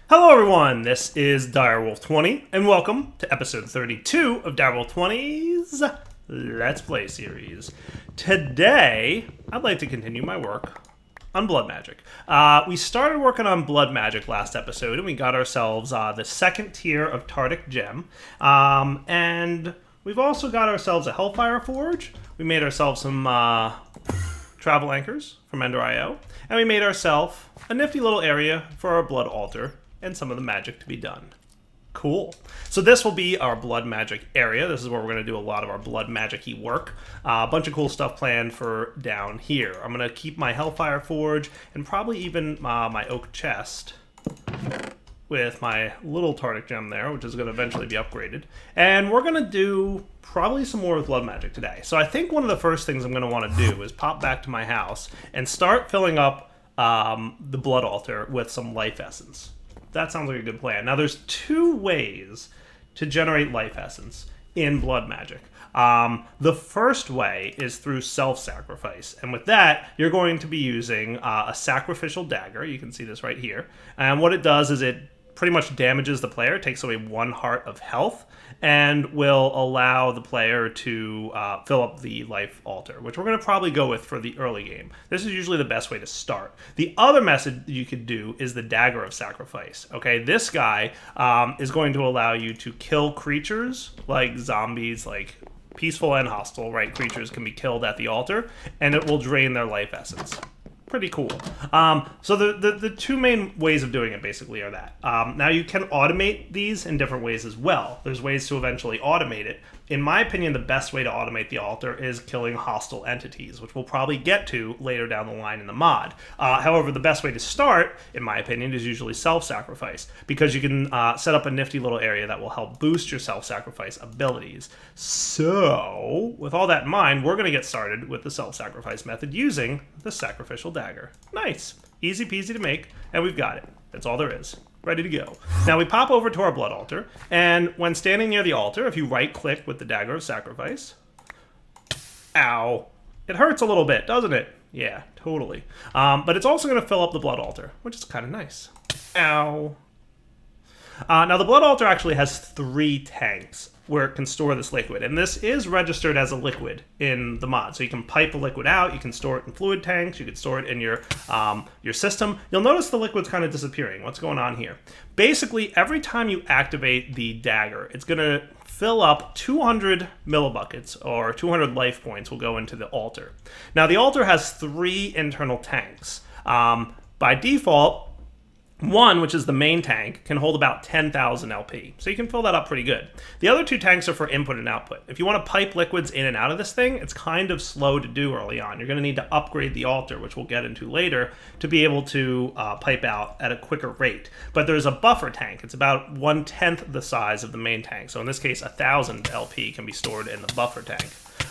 Hello everyone, this is Direwolf20, and welcome to episode 32 of Direwolf20's Let's Play series. Today, I'd like to continue my work on blood magic. We started working on blood magic last episode, and we got ourselves the second tier of Tardic Gem, and we've also got ourselves a Hellfire Forge. We made ourselves some travel anchors from Ender.io, and we made ourselves a nifty little area for our blood altar and some of the magic to be done. Cool. So this will be our blood magic area. This is where we're going to do a lot of our blood magic-y work. A bunch of cool stuff planned for down here. I'm going to keep my Hellfire Forge and probably even my oak chest with my little Tardic gem there, which is going to eventually be upgraded. And we're going to do probably some more with blood magic today. So I think one of the first things I'm going to want to do is pop back to my house and start filling up the blood altar with some life essence. That sounds like a good plan. Now, there's two ways to generate life essence in blood magic. The first way is through self-sacrifice. And with that, you're going to be using a Sacrificial Dagger. You can see this right here. And what it does is it pretty much damages the player, takes away 1 heart of health, and will allow the player to fill up the life altar, which we're going to probably go with for the early game. This is usually the best way to start. The other method you could do is the Dagger of Sacrifice. Okay, this guy is going to allow you to kill creatures like zombies, like peaceful and hostile, right? Creatures can be killed at the altar, and it will drain their life essence. Pretty cool. So the two main ways of doing it basically are that. Now you can automate these in different ways as well. There's ways to eventually automate it. In my opinion, the best way to automate the altar is killing hostile entities, which we'll probably get to later down the line in the mod. However, the best way to start, in my opinion, is usually self-sacrifice, because you can set up a nifty little area that will help boost your self-sacrifice abilities. So, with all that in mind, we're going to get started with the self-sacrifice method using the Sacrificial Dagger. Nice. Easy peasy to make, and we've got it. That's all there is. Ready to go. Now we pop over to our blood altar, and when standing near the altar, if you right-click with the Dagger of Sacrifice, ow, it hurts a little bit, doesn't it? Yeah, totally. But it's also going to fill up the blood altar, which is kind of nice. Ow. Now the blood altar actually has 3 tanks where it can store this liquid, and this is registered as a liquid in the mod. So you can pipe the liquid out, you can store it in fluid tanks, you can store it in your system. You'll notice the liquid's kind of disappearing. What's going on here? Basically, every time you activate the dagger, it's going to fill up 200 millibuckets, or 200 life points will go into the altar. Now the altar has 3 internal tanks. By default, one, which is the main tank, can hold about 10,000 LP, so you can fill that up pretty good. The other 2 tanks are for input and output. If you want to pipe liquids in and out of this thing, it's kind of slow to do early on. You're going to need to upgrade the altar, which we'll get into later, to be able to pipe out at a quicker rate. But there's a buffer tank. It's about 1/10 the size of the main tank, so in this case, 1,000 LP can be stored in the buffer tank.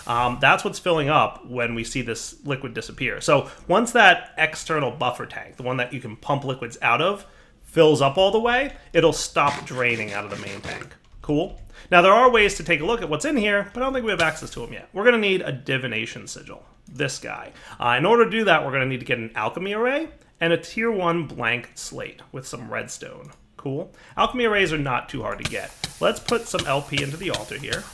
That's what's filling up when we see this liquid disappear. So once that external buffer tank, the one that you can pump liquids out of, fills up all the way, it'll stop draining out of the main tank. Cool? Now there are ways to take a look at what's in here, but I don't think we have access to them yet. We're going to need a Divination Sigil, this guy. In order to do that, we're going to need to get an Alchemy Array and a Tier 1 blank slate with some redstone. Cool? Alchemy Arrays are not too hard to get. Let's put some LP into the altar here.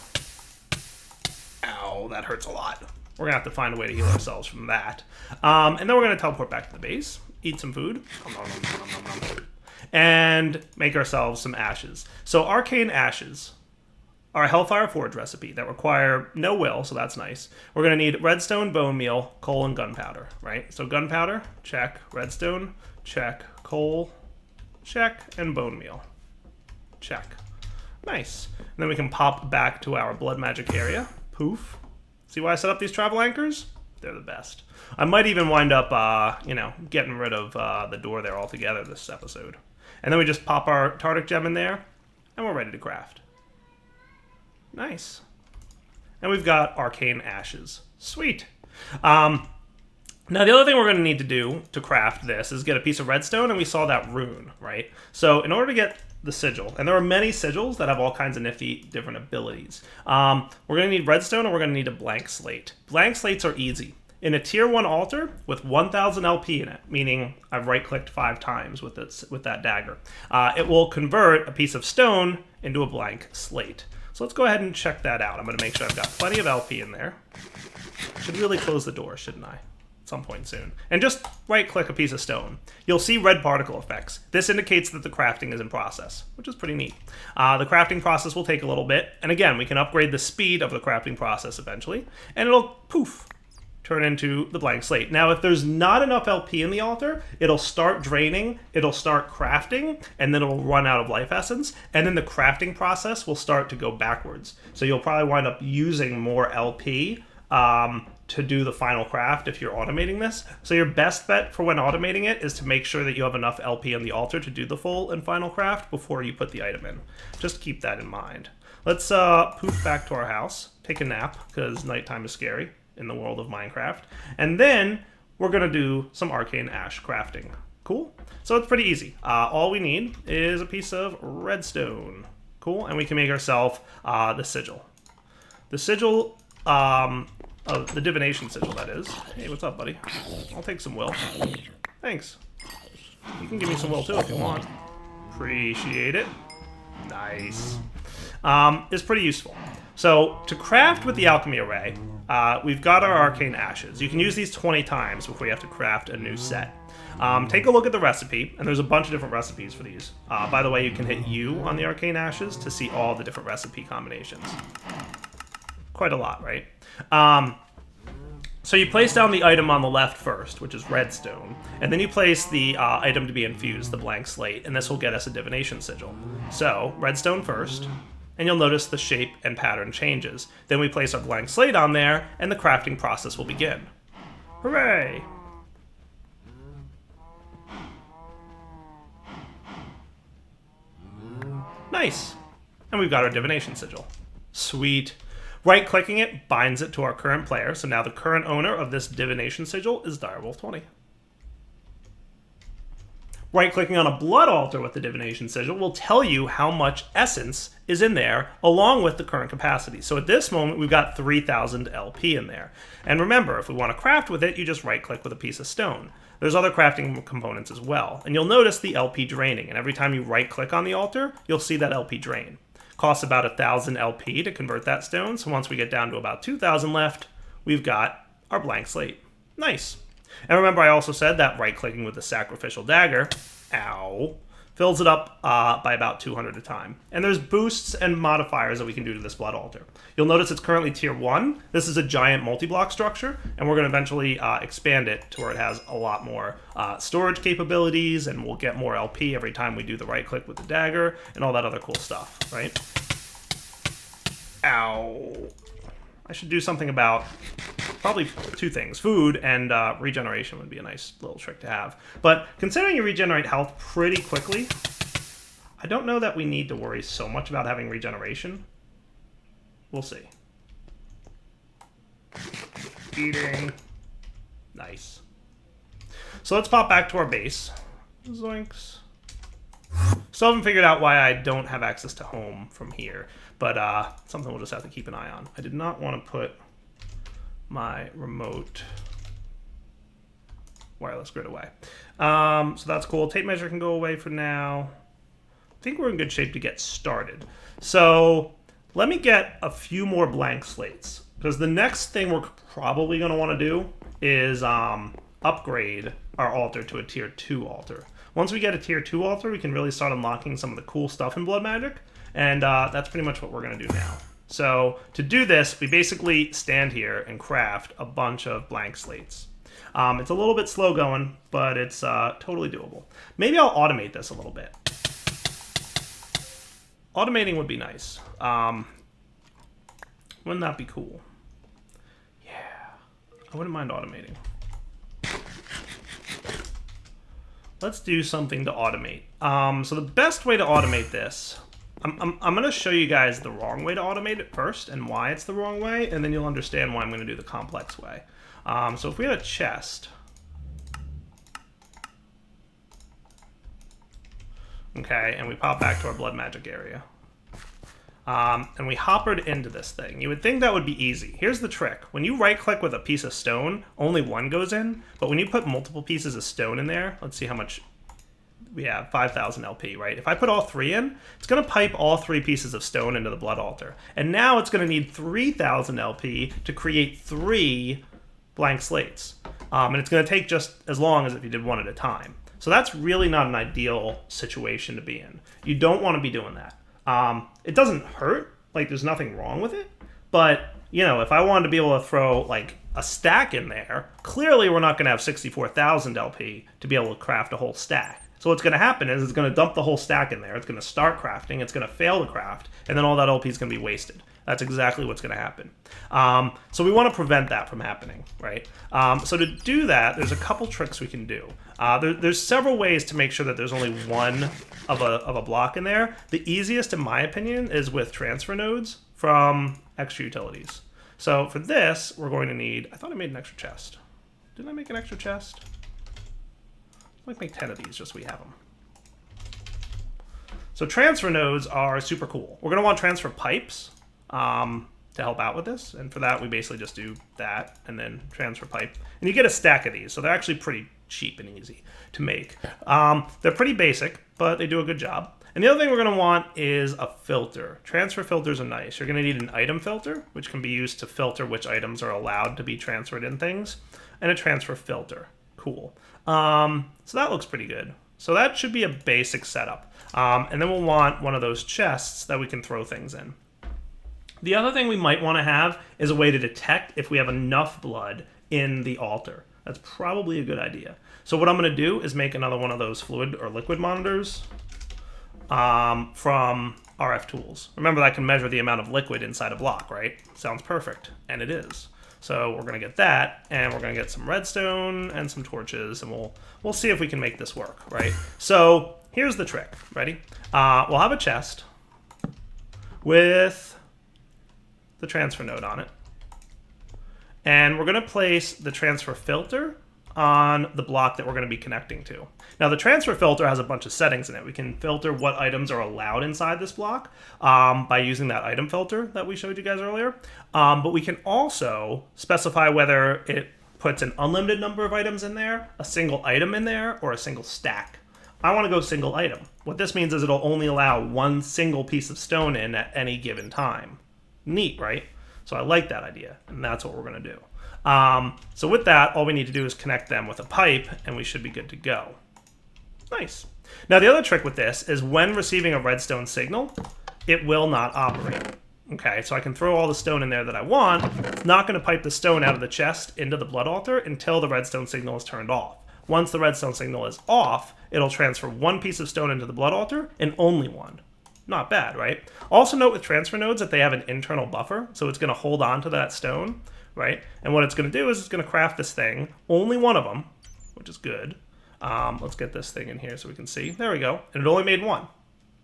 Ow, that hurts a lot. We're going to have to find a way to heal ourselves from that. And then we're going to teleport back to the base, eat some food, and make ourselves some ashes. So Arcane Ashes are a Hellfire Forge recipe that require no will, so that's nice. We're going to need redstone, bone meal, coal, and gunpowder, right? So gunpowder, check. Redstone, check. Coal, check. And bone meal, check. Nice. And then we can pop back to our blood magic area. Poof. See why I set up these travel anchors? They're the best. I might even wind up, getting rid of the door there altogether this episode. And then we just pop our Tardic gem in there, and we're ready to craft. Nice. And we've got Arcane Ashes. Sweet. Now, the other thing we're going to need to do to craft this is get a piece of redstone, and we saw that rune, right? So in order to get the sigil, and there are many sigils that have all kinds of nifty different abilities. We're going to need redstone, and we're going to need a blank slate. Blank slates are easy. in a tier 1 altar with 1000 LP in it, meaning I've right-clicked 5 times with that dagger, it will convert a piece of stone into a blank slate. So let's go ahead and check that out. I'm going to make sure I've got plenty of LP in there. Should really close the door, shouldn't I? At some point soon. And just right-click a piece of stone. You'll see red particle effects. This indicates that the crafting is in process, which is pretty neat. The crafting process will take a little bit, and again, we can upgrade the speed of the crafting process eventually, and it'll, poof, turn into the blank slate. Now, if there's not enough LP in the altar, it'll start draining, it'll start crafting, and then it'll run out of life essence, and then the crafting process will start to go backwards. So you'll probably wind up using more LP to do the final craft if you're automating this. So your best bet for when automating it is to make sure that you have enough LP on the altar to do the full and final craft before you put the item in. Just keep that in mind. Let's poof back to our house, take a nap, because nighttime is scary in the world of Minecraft. And then we're going to do some Arcane Ash Crafting. Cool? So it's pretty easy. All we need is a piece of redstone. Cool? And we can make ourselves the sigil. The sigil, of the Divination Sigil, that is. Hey, what's up, buddy? I'll take some will. Thanks. You can give me some will, too, if you want. Appreciate it. Nice. It's pretty useful. So, to craft with the Alchemy Array, we've got our Arcane Ashes. You can use these 20 times before you have to craft a new set. Take a look at the recipe, and there's a bunch of different recipes for these. By the way, you can hit U on the Arcane Ashes to see all the different recipe combinations. Quite a lot, right? So you place down the item on the left first, which is redstone, and then you place the item to be infused, the blank slate, and this will get us a Divination Sigil. So, redstone first, and you'll notice the shape and pattern changes. Then we place our blank slate on there, and the crafting process will begin. Hooray! Nice! And we've got our Divination Sigil. Sweet. Right-clicking it binds it to our current player, so now the current owner of this Divination Sigil is Direwolf20. Right-clicking on a Blood Altar with the Divination Sigil will tell you how much essence is in there, along with the current capacity. So at this moment, we've got 3000 LP in there. And remember, if we want to craft with it, you just right-click with a piece of stone. There's other crafting components as well. And you'll notice the LP draining, and every time you right-click on the altar, you'll see that LP drain. Costs about 1000 LP to convert that stone, so once we get down to about 2000 left, we've got our blank slate. Nice. And remember, I also said that right-clicking with the Sacrificial Dagger, ow, fills it up by about 200 a time. And there's boosts and modifiers that we can do to this Blood Altar. You'll notice it's currently tier 1. This is a giant multi-block structure, and we're going to eventually expand it to where it has a lot more storage capabilities, and we'll get more LP every time we do the right-click with the dagger, and all that other cool stuff, right? Ow. I should do something about probably 2 things. Food and regeneration would be a nice little trick to have. But considering you regenerate health pretty quickly, I don't know that we need to worry so much about having regeneration. We'll see. Eating. Nice. So let's pop back to our base. Zoinks. Still haven't figured out why I don't have access to home from here, but something we'll just have to keep an eye on. I did not want to put my remote wireless grid away. So that's cool. Tape measure can go away for now. I think we're in good shape to get started. So let me get a few more blank slates, because the next thing we're probably going to want to do is upgrade our altar to a tier 2 altar. Once we get a tier 2 altar, we can really start unlocking some of the cool stuff in Blood Magic, and that's pretty much what we're going to do now. So to do this, we basically stand here and craft a bunch of blank slates. It's a little bit slow going, but it's totally doable. Maybe I'll automate this a little bit. Automating would be nice. Wouldn't that be cool? Yeah, I wouldn't mind automating. Let's do something to automate. So the best way to automate this, I'm going to show you guys the wrong way to automate it first and why it's the wrong way, and then you'll understand why I'm going to do the complex way. So if we had a chest, okay, and we pop back to our blood magic area, and we hoppered into this thing. You would think that would be easy. Here's the trick. When you right-click with a piece of stone, only one goes in, but when you put multiple pieces of stone in there, let's see how much we have, 5,000 LP, right? If I put all 3 in, it's going to pipe all 3 pieces of stone into the Blood Altar. And now it's going to need 3,000 LP to create 3 blank slates. And it's going to take just as long as if you did one at a time. So that's really not an ideal situation to be in. You don't want to be doing that. It doesn't hurt, like there's nothing wrong with it, but you know, if I wanted to be able to throw like a stack in there, clearly we're not going to have 64,000 LP to be able to craft a whole stack. So what's going to happen is it's going to dump the whole stack in there, it's going to start crafting, it's going to fail to craft, and then all that LP is going to be wasted. That's exactly what's going to happen. So we want to prevent that from happening, right? So to do that, there's a couple tricks we can do. There's several ways to make sure that there's only one of a block in there. The easiest, in my opinion, is with transfer nodes from extra utilities. So for this, we're going to need... I thought I made an extra chest. Didn't I make an extra chest? Let's make 10 of these just so we have them. So transfer nodes are super cool. We're going to want transfer pipes to help out with this. And for that, we basically just do that and then transfer pipe. And you get a stack of these. So they're actually pretty cheap and easy to make. They're pretty basic, but they do a good job. And the other thing we're going to want is a filter. Transfer filters are nice. You're going to need an item filter, which can be used to filter which items are allowed to be transferred in things, and a transfer filter. Cool. So that looks pretty good. So that should be a basic setup. And then we'll want one of those chests that we can throw things in. The other thing we might want to have is a way to detect if we have enough blood in the altar. That's probably a good idea. So what I'm going to do is make another one of those fluid or liquid monitors from RF tools. Remember, that can measure the amount of liquid inside a block, right? Sounds perfect, and it is. So we're going to get that, and we're going to get some redstone and some torches, and we'll see if we can make this work, right? So here's the trick. Ready? We'll have a chest with the transfer node on it, and we're going to place the transfer filter on the block that we're going to be connecting to. Now, the transfer filter has a bunch of settings in it. We can filter what items are allowed inside this block by using that item filter that we showed you guys earlier. But we can also specify whether it puts an unlimited number of items in there, a single item in there, or a single stack. I want to go single item. What this means is it'll only allow one single piece of stone in at any given time. Neat, right? So I like that idea, and that's what we're going to do. So with that, all we need to do is connect them with a pipe, and we should be good to go. Nice. Now, the other trick with this is when receiving a redstone signal, it will not operate. Okay, so I can throw all the stone in there that I want. It's not going to pipe the stone out of the chest into the blood altar until the redstone signal is turned off. Once the redstone signal is off, it'll transfer one piece of stone into the blood altar, and only one. Not bad, right? Also note with transfer nodes that they have an internal buffer, so it's going to hold on to that stone, right? And what it's going to do is it's going to craft this thing, only one of them, which is good. Let's get this thing in here so we can see. There we go. And it only made one.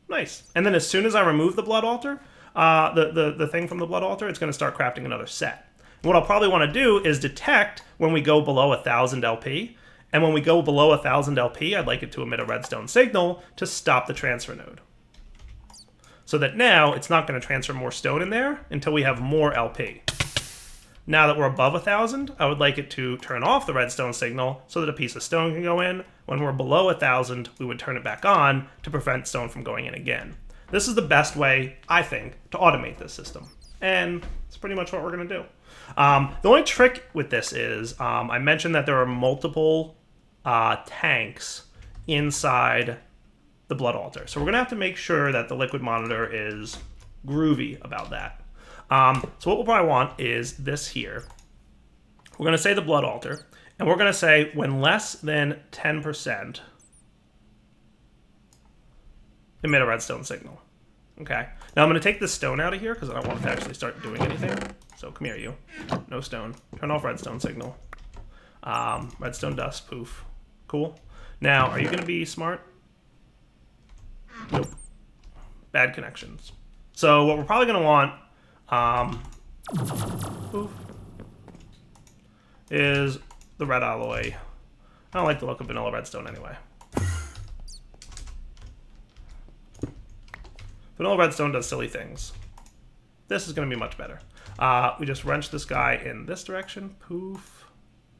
Nice. And then as soon as I remove the blood altar, the thing from the blood altar, it's going to start crafting another set. And what I'll probably want to do is detect when we go below 1,000 LP. And when we go below 1,000 LP, I'd like it to emit a redstone signal to stop the transfer node. So that now it's not going to transfer more stone in there until we have more LP. Now that we're above 1,000, I would like it to turn off the redstone signal so that a piece of stone can go in. When we're below 1,000, we would turn it back on to prevent stone from going in again. This is the best way, I think, to automate this system. And it's pretty much what we're going to do. The only trick with this is, I mentioned that there are multiple tanks inside the blood altar. So we're going to have to make sure that the liquid monitor is groovy about that. So what we'll probably want is this here. We're going to say the blood altar, and we're going to say when less than 10%, emit a redstone signal. Okay. Now I'm going to take this stone out of here because I don't want it to actually start doing anything. So come here, you. No stone. Turn off redstone signal. Redstone dust, poof. Cool. Now, are you going to be smart? Nope. Bad connections. So what we're probably going to want is the red alloy. I don't like the look of vanilla redstone anyway. Vanilla redstone does silly things. This is going to be much better. We just wrench this guy in this direction. Poof.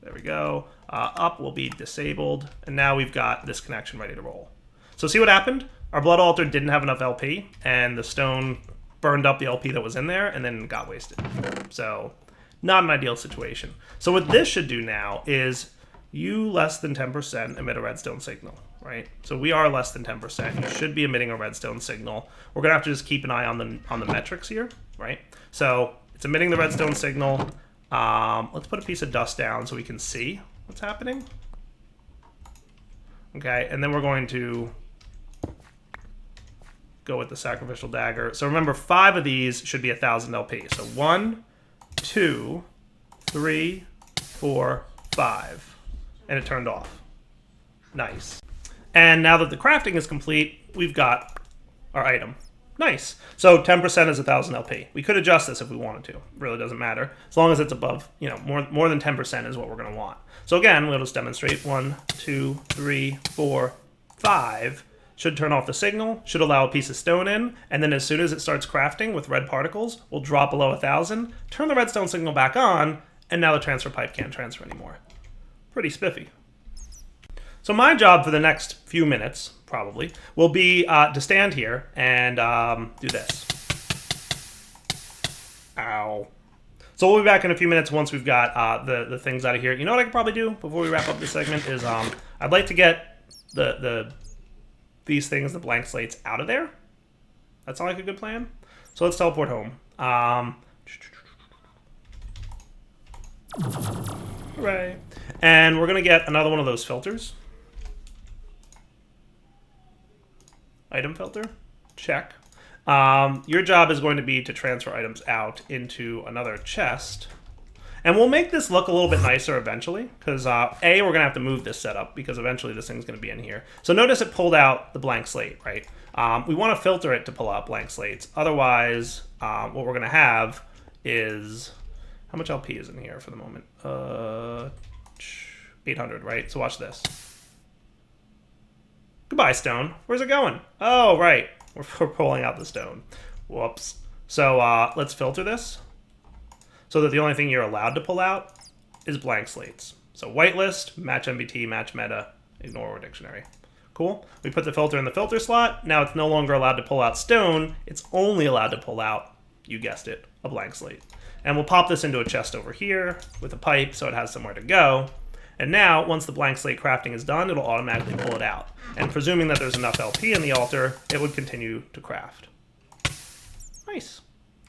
There we go. Up will be disabled. And now we've got this connection ready to roll. So see what happened? Our Blood Altar didn't have enough LP, and the stone burned up the LP that was in there and then got wasted. So not an ideal situation. So what this should do now is you less than 10% emit a redstone signal, right? So we are less than 10%. You should be emitting a redstone signal. We're going to have to just keep an eye on the metrics here, right? So it's emitting the redstone signal. Let's put a piece of dust down so we can see what's happening. Okay, and then we're going to go with the Sacrificial Dagger. So remember, 5 of these should be 1,000 LP. So 1, 2, 3, 4, 5. And it turned off. Nice. And now that the crafting is complete, we've got our item. Nice. So 10% is 1,000 LP. We could adjust this if we wanted to. It really doesn't matter. As long as it's above, you know, more than 10% is what we're going to want. So again, we'll just demonstrate. 1, 2, 3, 4, 5. Should turn off the signal, should allow a piece of stone in, and then as soon as it starts crafting with red particles, we'll drop below 1,000, turn the redstone signal back on, and now the transfer pipe can't transfer anymore. Pretty spiffy. So my job for the next few minutes, probably, will be to stand here and do this. Ow. So we'll be back in a few minutes once we've got the things out of here. You know what I could probably do before we wrap up this segment is I'd like to get these things, the blank slates, out of there. That sound like a good plan? So let's teleport home. Hooray. And we're going to get another one of those filters. Item filter. Check. Your job is going to be to transfer items out into another chest. And we'll make this look a little bit nicer eventually, because A, we're going to have to move this setup, because eventually this thing's going to be in here. So notice it pulled out the blank slate, right? We want to filter it to pull out blank slates. Otherwise, what we're going to have is... How much LP is in here for the moment? 800, right? So watch this. Goodbye, stone. Where's it going? Oh, right. We're pulling out the stone. Whoops. So let's filter this, so that the only thing you're allowed to pull out is blank slates. So whitelist, match MBT, match meta, ignore our dictionary. Cool. We put the filter in the filter slot. Now it's no longer allowed to pull out stone. It's only allowed to pull out, you guessed it, a blank slate. And we'll pop this into a chest over here with a pipe so it has somewhere to go. And now, once the blank slate crafting is done, it'll automatically pull it out. And presuming that there's enough LP in the altar, it would continue to craft. Nice.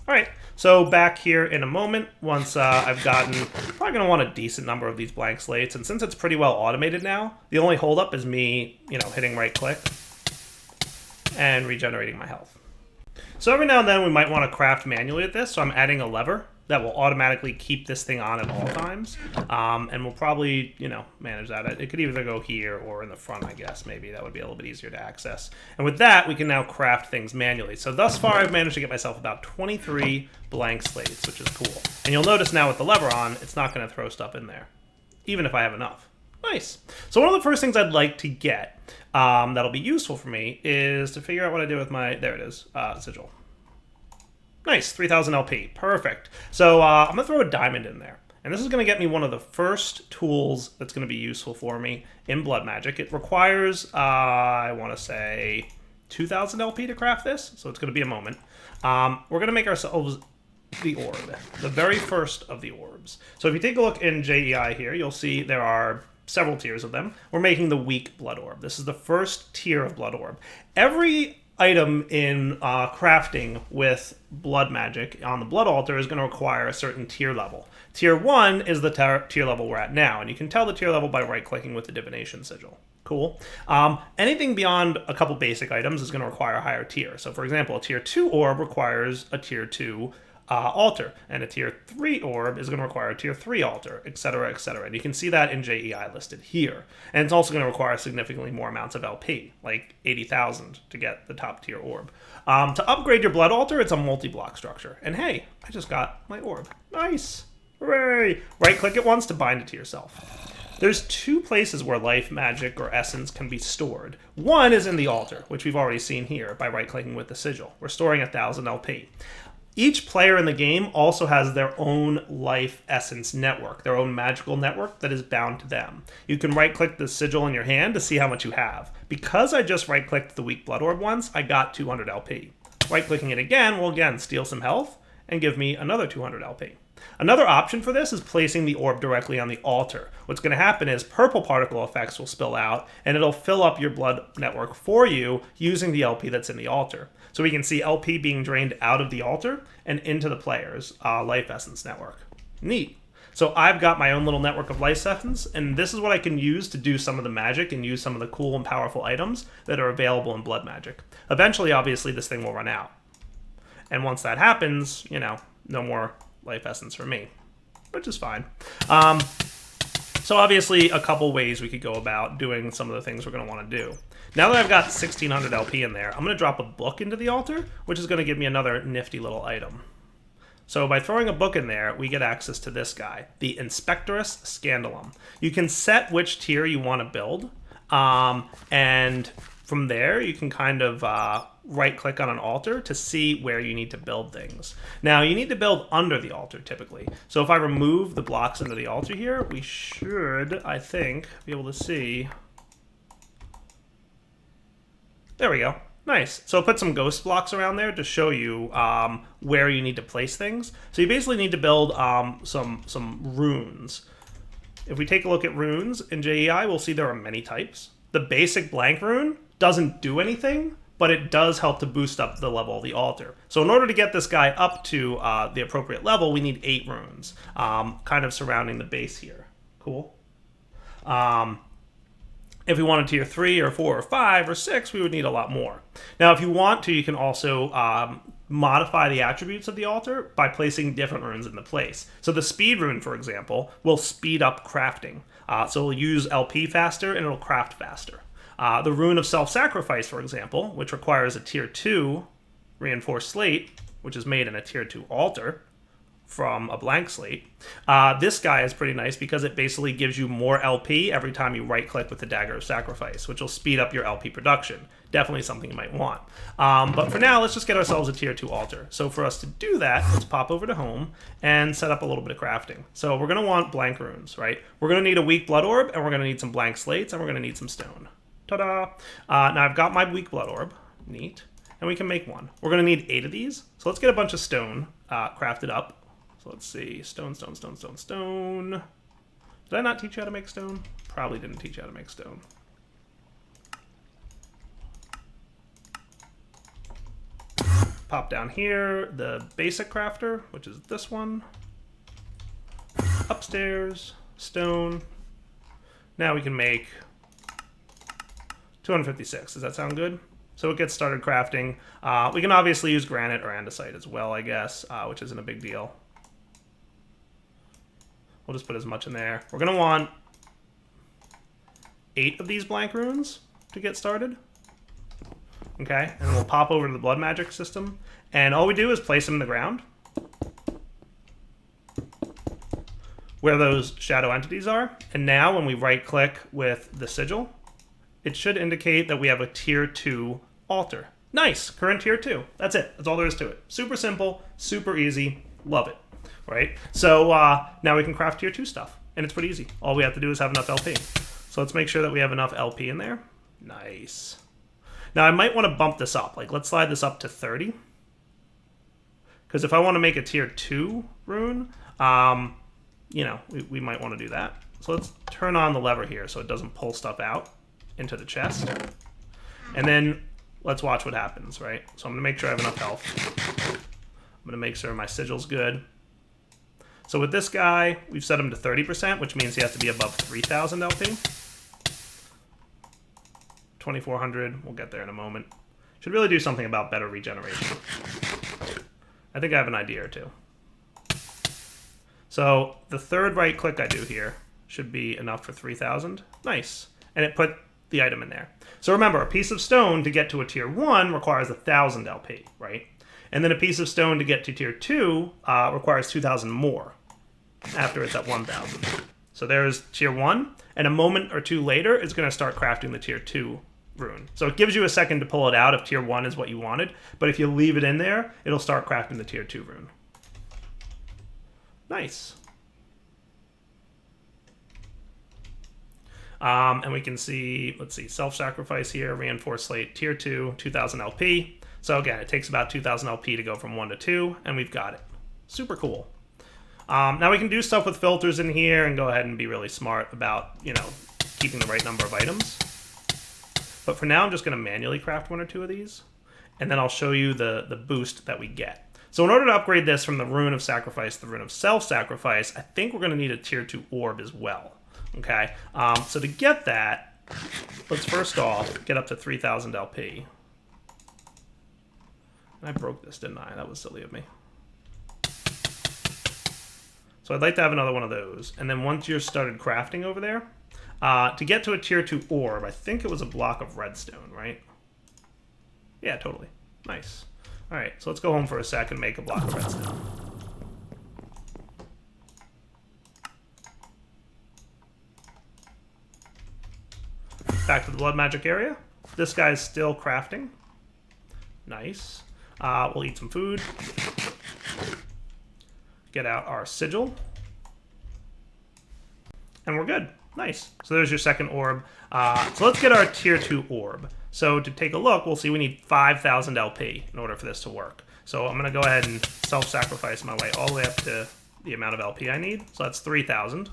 All right, so back here in a moment, once I've gotten, probably going to want a decent number of these blank slates, and since it's pretty well automated now, the only holdup is me, you know, hitting right click and regenerating my health. So every now and then we might want to craft manually at this, so I'm adding a lever that will automatically keep this thing on at all times, and we'll probably, you know, manage that. It could either go here or in the front, I guess, maybe. That would be a little bit easier to access. And with that, we can now craft things manually. So thus far, I've managed to get myself about 23 blank slates, which is cool. And you'll notice now with the lever on, it's not going to throw stuff in there, even if I have enough. Nice. So one of the first things I'd like to get that'll be useful for me is to figure out what I do with my, there it is, sigil. Nice, 3,000 LP, perfect. So I'm gonna throw a diamond in there. And this is gonna get me one of the first tools that's gonna be useful for me in Blood Magic. It requires, I wanna say, 2,000 LP to craft this, so it's gonna be a moment. We're gonna make ourselves the orb, the very first of the orbs. So if you take a look in JEI here, you'll see there are several tiers of them. We're making the weak Blood Orb. This is the first tier of Blood Orb. Every item in crafting with blood magic on the blood altar is going to require a certain tier level. Tier 1 is the tier level we're at now, and you can tell the tier level by right-clicking with the Divination Sigil. Cool. Anything beyond a couple basic items is going to require a higher tier. So for example, a tier 2 orb requires a tier 2 altar, and a tier 3 orb is going to require a tier 3 altar, etc., etc. And you can see that in JEI listed here. And it's also going to require significantly more amounts of LP, like 80,000 to get the top tier orb. To upgrade your blood altar, it's a multi-block structure. And hey, I just got my orb. Nice. Hooray. Right-click it once to bind it to yourself. There's two places where life, magic, or essence can be stored. One is in the altar, which we've already seen here by right-clicking with the sigil. We're storing 1,000 LP. Each player in the game also has their own life essence network, their own magical network that is bound to them. You can right-click the sigil in your hand to see how much you have. Because I just right-clicked the weak Blood Orb once, I got 200 LP. Right-clicking it again will again steal some health and give me another 200 LP. Another option for this is placing the orb directly on the altar. What's going to happen is purple particle effects will spill out, and it'll fill up your blood network for you using the LP that's in the altar. So we can see LP being drained out of the altar and into the player's life essence network. Neat. So I've got my own little network of life essence, and this is what I can use to do some of the magic and use some of the cool and powerful items that are available in blood magic. Eventually, obviously, this thing will run out. And once that happens, you know, no more life essence for me, which is fine. So obviously a couple ways we could go about doing some of the things we're going to want to do. Now that I've got 1600 LP in there, I'm going to drop a book into the altar, which is going to give me another nifty little item. So by throwing a book in there, we get access to this guy, the Inspectorus Scandalum. You can set which tier you want to build, and from there you can kind of right-click on an altar to see where you need to build things. Now, you need to build under the altar, typically. So if I remove the blocks under the altar here, we should, I think, be able to see... There we go. Nice. So put some ghost blocks around there to show you where you need to place things. So you basically need to build some runes. If we take a look at runes in JEI, we'll see there are many types. The basic blank rune doesn't do anything, but it does help to boost up the level of the altar. So in order to get this guy up to the appropriate level, we need 8 runes, kind of surrounding the base here. Cool. If we wanted tier 3 or 4 or 5 or 6, we would need a lot more. Now, if you want to, you can also modify the attributes of the altar by placing different runes into place. So the speed rune, for example, will speed up crafting. So it'll use LP faster and it'll craft faster. The rune of self-sacrifice, for example, which requires a tier 2 reinforced slate, which is made in a tier 2 altar from a blank slate. This guy is pretty nice because it basically gives you more LP every time you right-click with the Dagger of Sacrifice, which will speed up your LP production. Definitely something you might want. But for now, let's just get ourselves a tier 2 altar. So for us to do that, let's pop over to home and set up a little bit of crafting. So we're going to want blank runes, right? We're going to need a weak Blood Orb, and we're going to need some blank slates, and we're going to need some stone. Ta-da! Now I've got my weak Blood Orb. Neat. And we can make one. We're going to need 8 of these. So let's get a bunch of stone crafted up. So let's see. Stone, stone, stone, stone, stone. Did I not teach you how to make stone? Probably didn't teach you how to make stone. Pop down here, the basic crafter, which is this one. Upstairs, stone. Now we can make 256. Does that sound good? So it gets started crafting. We can obviously use granite or andesite as well, I guess, which isn't a big deal. We'll just put as much in there. We're going to want 8 of these blank runes to get started. Okay, and we'll pop over to the blood magic system. And all we do is place them in the ground, where those shadow entities are. And now when we right-click with the sigil, it should indicate that we have a tier 2 altar. Nice, current tier 2. That's it. That's all there is to it. Super simple, super easy. Love it. Right? So now we can craft tier 2 stuff, and it's pretty easy. All we have to do is have enough LP. So let's make sure that we have enough LP in there. Nice. Now I might want to bump this up. Like, let's slide this up to 30. Because if I want to make a tier 2 rune, you know, we might want to do that. So let's turn on the lever here so it doesn't pull stuff out into the chest. And then let's watch what happens, right? So I'm going to make sure I have enough health. I'm going to make sure my sigil's good. So with this guy, we've set him to 30%, which means he has to be above 3,000 LP. 2,400, we'll get there in a moment. Should really do something about better regeneration. I think I have an idea or two. So the third right click I do here should be enough for 3,000. Nice. And it put the item in there. So remember, a piece of stone to get to a tier 1 requires 1,000 LP, right? And then a piece of stone to get to tier 2 requires 2,000 more after it's at 1,000. So there's tier 1, and a moment or two later, it's going to start crafting the tier 2 rune. So it gives you a second to pull it out if tier 1 is what you wanted, but if you leave it in there, it'll start crafting the tier 2 rune. Nice. And we can see, let's see, self-sacrifice here, reinforced slate, tier 2, 2000 LP. So again, it takes about 2000 LP to go from 1 to 2, and we've got it. Super cool. Now we can do stuff with filters in here and go ahead and be really smart about, you know, keeping the right number of items. But for now, I'm just going to manually craft 1 or 2 of these, and then I'll show you the boost that we get. So in order to upgrade this from the Rune of Sacrifice to the Rune of Self-Sacrifice, I think we're going to need a tier 2 orb as well. Okay, so to get that, let's first off get up to 3000 LP. And I broke this, didn't I? That was silly of me. So I'd like to have another one of those. And then once you're started crafting over there, to get to a tier 2 orb, I think it was a block of redstone, right? Yeah, totally. Nice. All right, so let's go home for a sec and make a block of redstone. Back to the blood magic area. This guy's still crafting. Nice. We'll eat some food. Get out our sigil. And we're good. Nice. So there's your second orb. So let's get our tier 2 orb. So to take a look, we'll see we need 5000 LP in order for this to work. So I'm going to go ahead and self-sacrifice my way all the way up to the amount of LP I need. So that's 3000.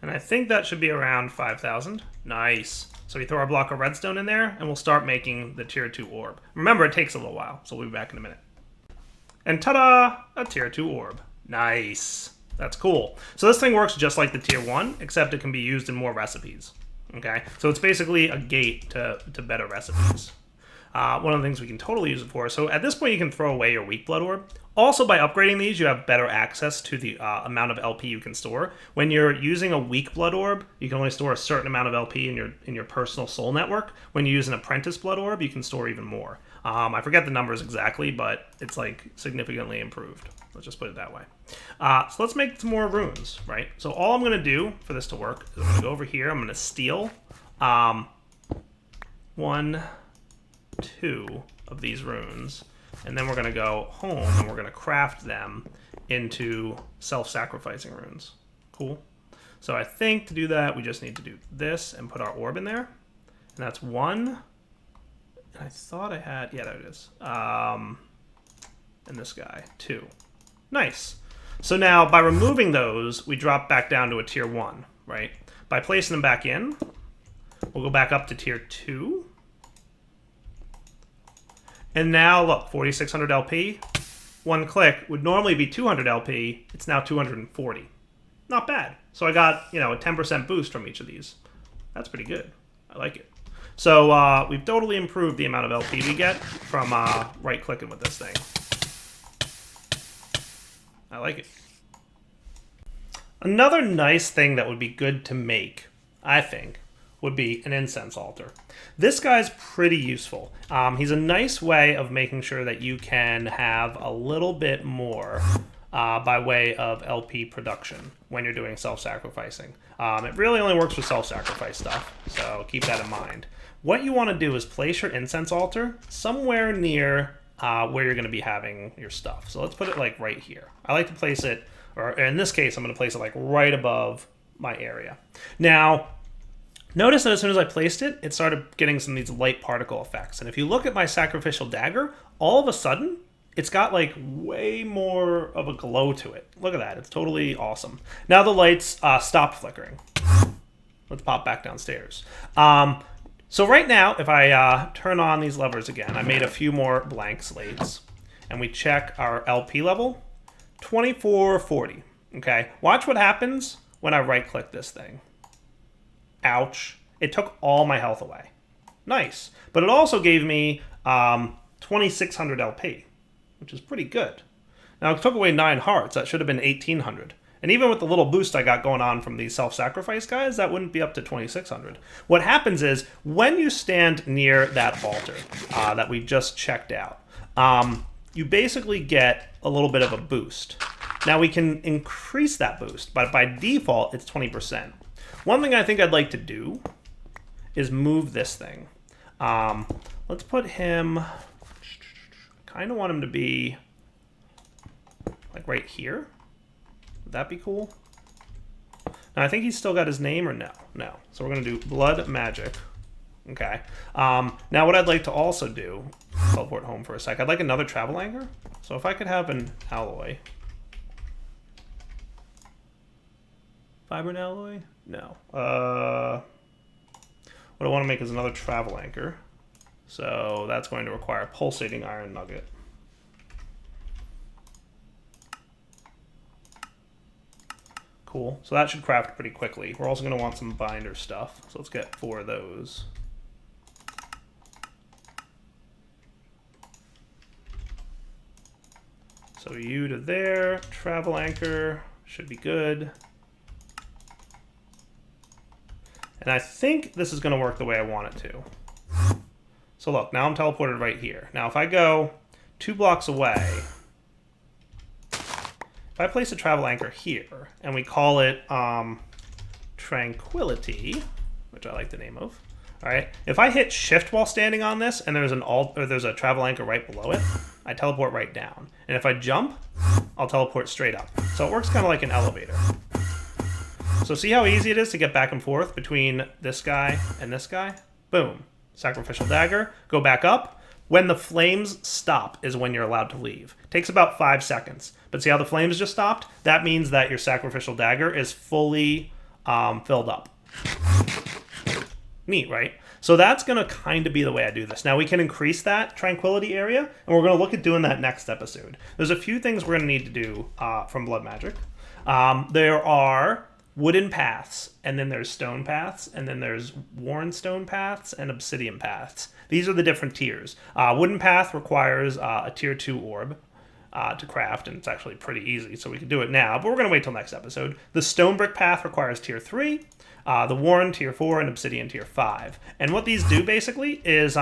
And I think that should be around 5000. Nice. So we throw our block of redstone in there, and we'll start making the tier 2 orb. Remember, it takes a little while, so we'll be back in a minute. And ta-da! A tier 2 orb. Nice. That's cool. So this thing works just like the tier 1, except it can be used in more recipes. Okay? So it's basically a gate to better recipes. One of the things we can totally use it for. So at this point, you can throw away your weak blood orb. Also, by upgrading these, you have better access to the amount of LP you can store. When you're using a weak blood orb, you can only store a certain amount of LP in your personal soul network. When you use an apprentice blood orb, you can store even more. I forget the numbers exactly, but it's like significantly improved. Let's just put it that way. So let's make some more runes, right? So all I'm going to do for this to work is I'm going to go over here. I'm going to steal 1, 2 of these runes, and then we're going to go home and we're going to craft them into self-sacrificing runes. Cool. So I think to do that, we just need to do this and put our orb in there. And that's 1. I thought I had, yeah, there it is. And this guy, 2. Nice. So now by removing those, we drop back down to a tier 1, right? By placing them back in, we'll go back up to tier 2. And now look, 4600 LP. One click would normally be 200 LP. It's now 240. Not bad. So I got, you know, a 10% boost from each of these. That's pretty good. I like it. So we've totally improved the amount of LP we get from right-clicking with this thing. I like it. Another nice thing that would be good to make, I think, would be an Incense Altar. This guy's pretty useful. He's a nice way of making sure that you can have a little bit more by way of LP production when you're doing self-sacrificing. It really only works with self-sacrifice stuff, so keep that in mind. What you want to do is place your Incense Altar somewhere near where you're going to be having your stuff. So let's put it like right here. I like to place it, or in this case, I'm going to place it like right above my area. Now, notice that as soon as I placed it, it started getting some of these light particle effects. And if you look at my Sacrificial Dagger, all of a sudden, it's got like way more of a glow to it. Look at that. It's totally awesome. Now the lights stopped flickering. Let's pop back downstairs. So right now, if I turn on these levers again, I made a few more blank slates, and we check our LP level, 2440. Okay, watch what happens when I right-click this thing. Ouch. It took all my health away. Nice. But it also gave me 2600 LP, which is pretty good. Now, it took away 9 hearts. That should have been 1800. And even with the little boost I got going on from these self-sacrifice guys, that wouldn't be up to 2600. What happens is, when you stand near that altar that we just checked out, you basically get a little bit of a boost. Now, we can increase that boost, but by default, it's 20%. One thing I think I'd like to do is move this thing. Let's put him... kind of want him to be like right here. Would that be cool? Now, I think he's still got his name, or no? No. So we're going to do Blood Magic. Okay. Now, what I'd like to also do, teleport home for a sec, I'd like another travel anchor. So if I could have an alloy. Vibrant alloy? No. What I want to make is another travel anchor. So that's going to require pulsating iron nugget. Cool. So that should craft pretty quickly. We're also going to want some binder stuff. So let's get 4 of those. So you to there. Travel anchor should be good. And I think this is going to work the way I want it to. So look, now I'm teleported right here. Now if I go 2 blocks away, if I place a travel anchor here, and we call it Tranquility, which I like the name of, all right? If I hit Shift while standing on this, and there's there's a travel anchor right below it, I teleport right down. And if I jump, I'll teleport straight up. So it works kind of like an elevator. So see how easy it is to get back and forth between this guy and this guy? Boom. Sacrificial Dagger, go back up. When the flames stop is when you're allowed to leave. Takes about 5 seconds. But see how the flames just stopped? That means that your Sacrificial Dagger is fully filled up. Neat, right? So that's going to kind of be the way I do this. Now we can increase that tranquility area, and we're going to look at doing that next episode. There's a few things we're going to need to do from Blood Magic. There are wooden paths, and then there's stone paths, and then there's worn stone paths and obsidian paths. These are the different tiers. Wooden path requires a tier 2 orb to craft, and it's actually pretty easy, so we can do it now, but we're going to wait till next episode. The stone brick path requires tier 3, the worn tier 4, and obsidian tier 5. And what these do basically is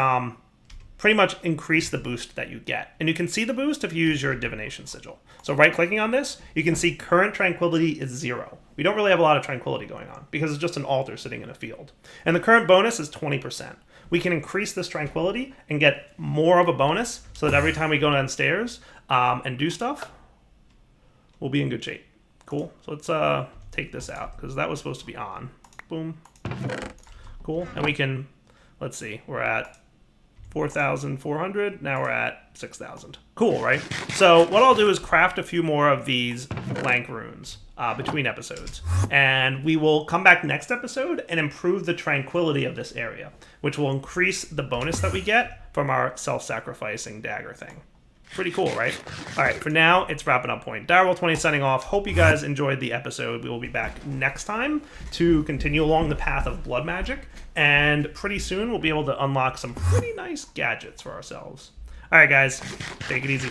pretty much increase the boost that you get. And you can see the boost if you use your Divination Sigil. So right-clicking on this, you can see current tranquility is 0. We don't really have a lot of tranquility going on because it's just an altar sitting in a field. And the current bonus is 20%. We can increase this tranquility and get more of a bonus so that every time we go downstairs and do stuff, we'll be in good shape. Cool. So let's take this out because that was supposed to be on. Boom. Cool. And we can, let's see, we're at 4,400. Now we're at 6,000. Cool, right? So what I'll do is craft a few more of these blank runes between episodes. And we will come back next episode and improve the tranquility of this area, which will increase the bonus that we get from our self-sacrificing dagger thing. Pretty cool, right? All right, for now, it's wrapping up point. Direwolf20 signing off. Hope you guys enjoyed the episode. We will be back next time to continue along the path of blood magic. And pretty soon, we'll be able to unlock some pretty nice gadgets for ourselves. All right, guys, take it easy.